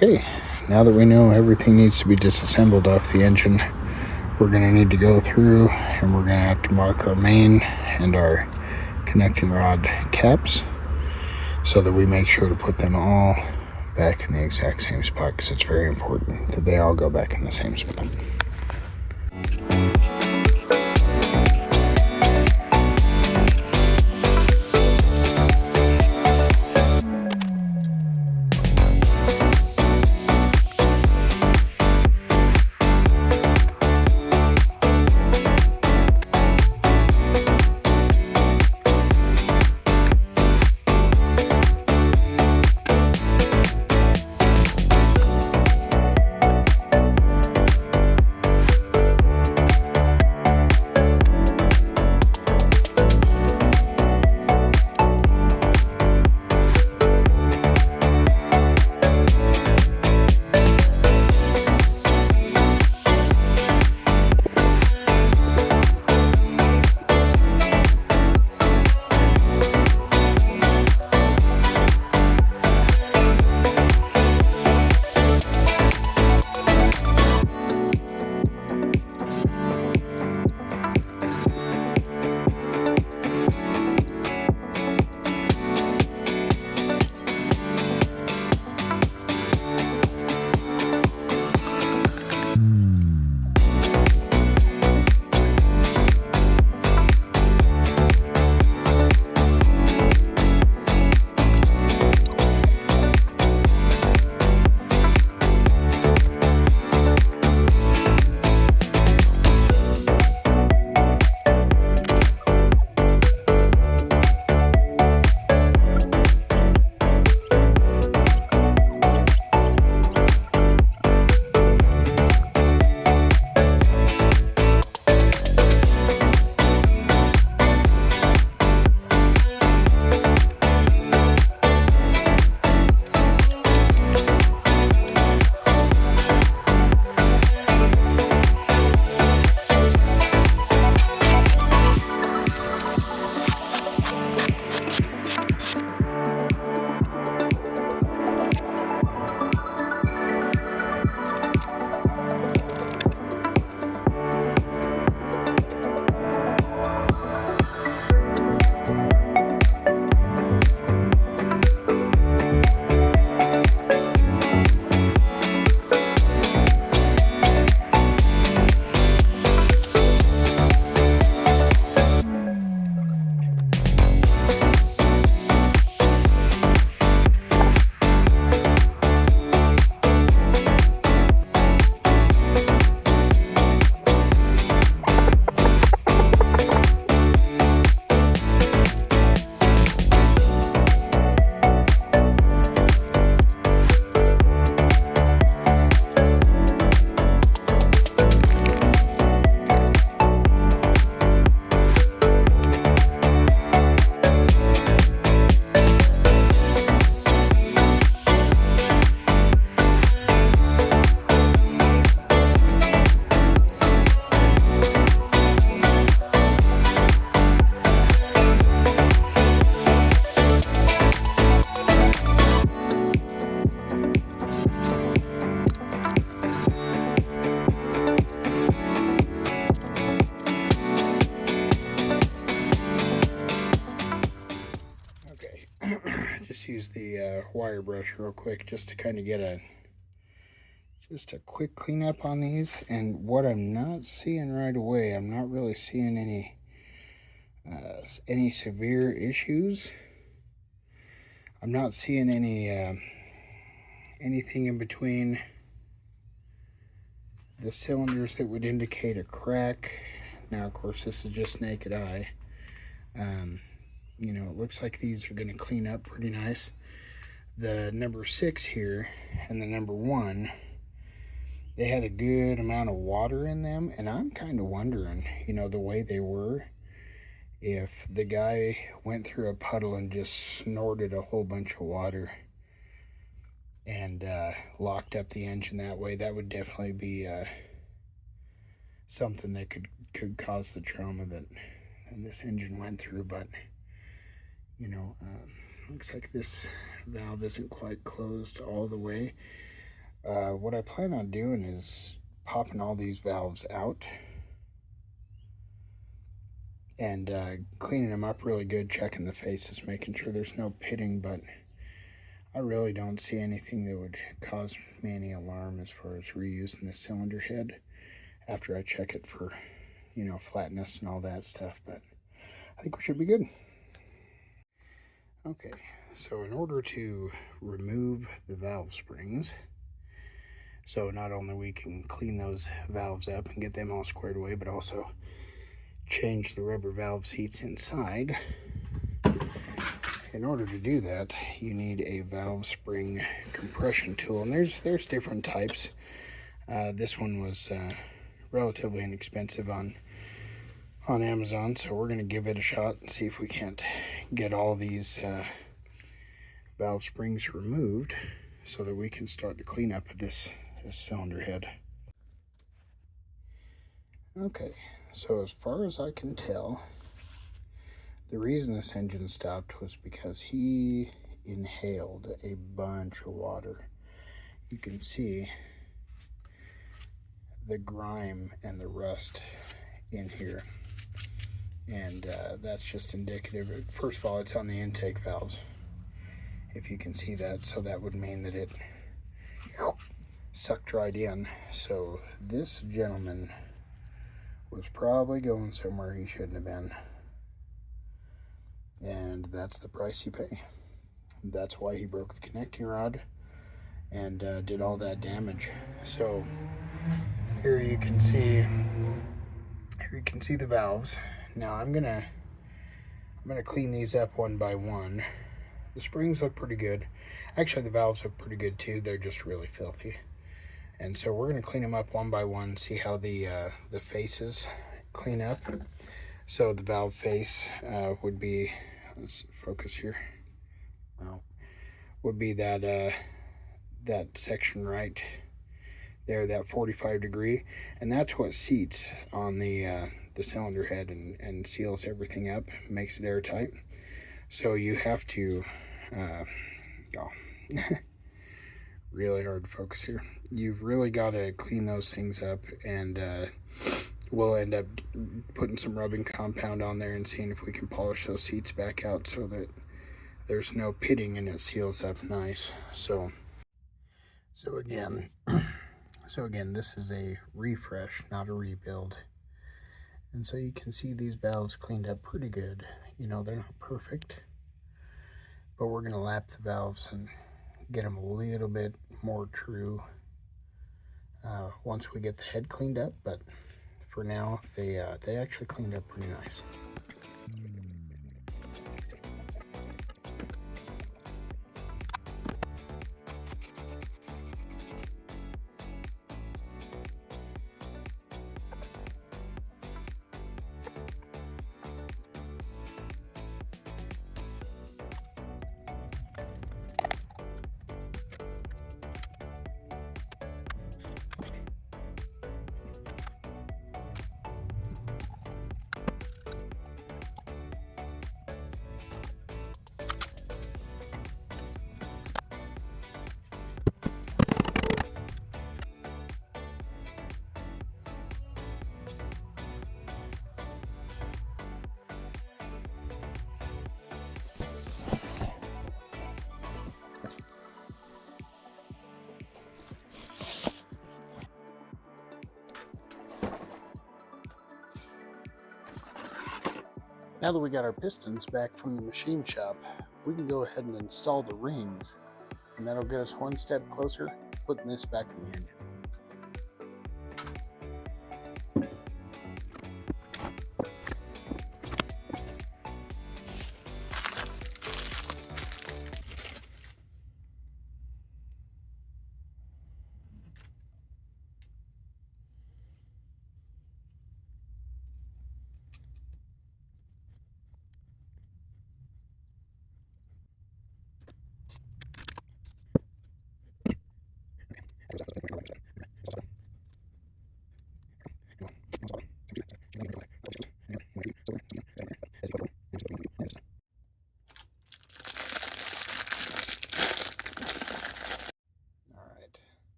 Okay, now that we know everything needs to be disassembled off the engine, we're going to need to go through and we're going to have to mark our main and our connecting rod caps so that we make sure to put them all back in the exact same spot, because it's very important that they all go back in the same spot. Just use the wire brush real quick just to kind of get a quick cleanup on these. And what I'm not seeing right away, I'm not really seeing any severe issues. I'm not seeing anything in between the cylinders that would indicate a crack. Now, of course, this is just naked eye. You know, it looks like these are going to clean up pretty nice. The number 6 here and the number 1, they had a good amount of water in them, and I'm kind of wondering, you know, the way they were, if the guy went through a puddle and just snorted a whole bunch of water and locked up the engine that way. That would definitely be something that could cause the trauma that this engine went through. But you know, looks like this valve isn't quite closed all the way. what I plan on doing is popping all these valves out and cleaning them up really good, checking the faces, making sure there's no pitting, but I really don't see anything that would cause me any alarm as far as reusing the cylinder head after I check it for, flatness and all that stuff, but I think we should be good. Okay, so in order to remove the valve springs, so not only we can clean those valves up and get them all squared away, but also change the rubber valve seats inside. In order to do that, you need a valve spring compression tool, and there's different types. This one was relatively inexpensive on Amazon, so we're going to give it a shot and see if we can't get all these valve springs removed so that we can start the cleanup of this cylinder head. Okay, so as far as I can tell, the reason this engine stopped was because he inhaled a bunch of water. You can see the grime and the rust in here, and that's just indicative. First of all, it's on the intake valves, if you can see that, so that would mean that it sucked right in. So this gentleman was probably going somewhere he shouldn't have been, and that's the price you pay. That's why he broke the connecting rod and did all that damage. So here you can see the valves. Now I'm gonna clean these up one by one. The springs look pretty good. Actually, the valves look pretty good too. They're just really filthy. And so we're gonna clean them up one by one, see how the faces clean up. So the valve face would be, let's focus here. Well, would be that section right there, that 45 degree, and that's what seats on the cylinder head and seals everything up, makes it airtight. So you have to, really hard to focus here. You've really got to clean those things up, and we'll end up putting some rubbing compound on there and seeing if we can polish those seats back out so that there's no pitting and it seals up nice. So again, this is a refresh, not a rebuild. And so you can see these valves cleaned up pretty good. They're not perfect, but we're going to lap the valves and get them a little bit more true once we get the head cleaned up. But for now, they actually cleaned up pretty nice. Now that we got our pistons back from the machine shop, we can go ahead and install the rings, and that'll get us one step closer to putting this back in the engine.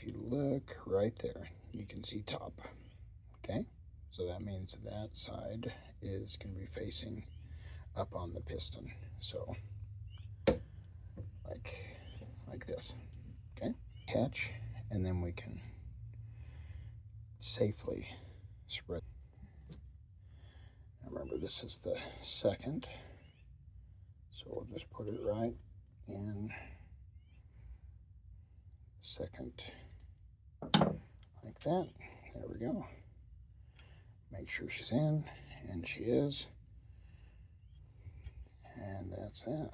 if you look right there, you can see top. Okay, so that means that side is going to be facing up on the piston. So like this. Okay, catch, and then we can safely spread. Now remember, this is the second, so we'll just put it right in second, like that. There we go. Make sure she's in, and she is, and that's that.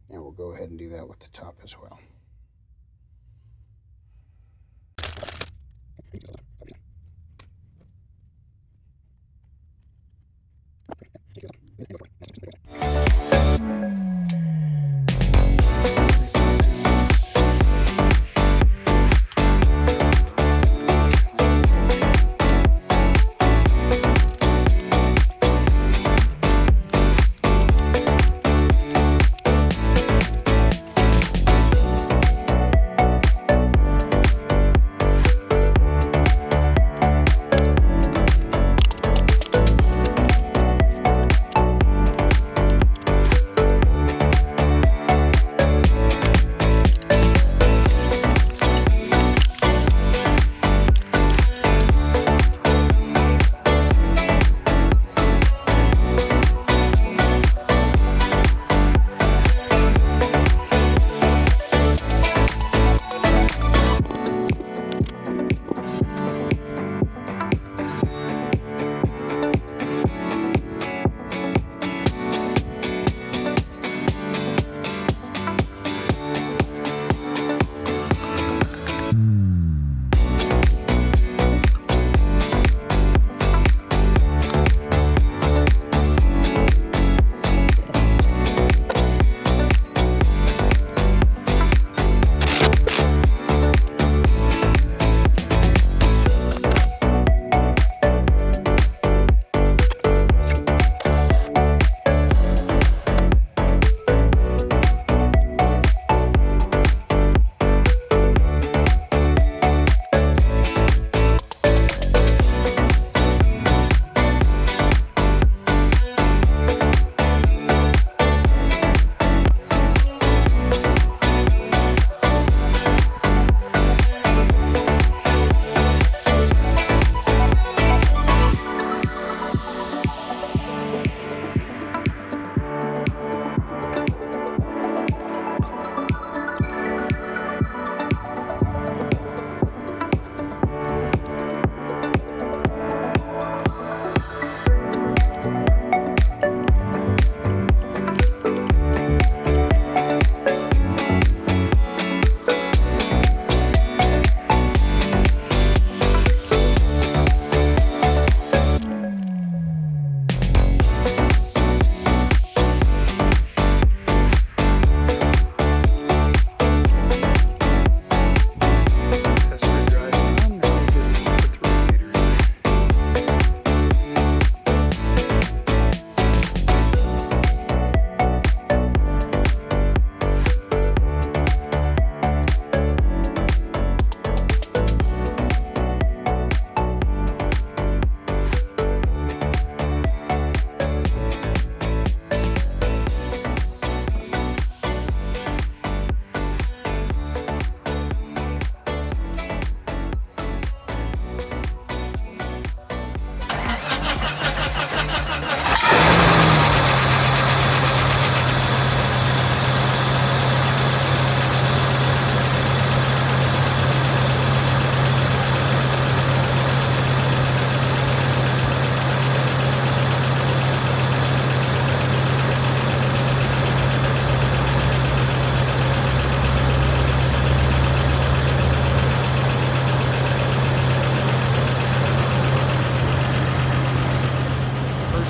Now we'll go ahead and do that with the top as well.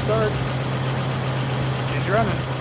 Start. She's running.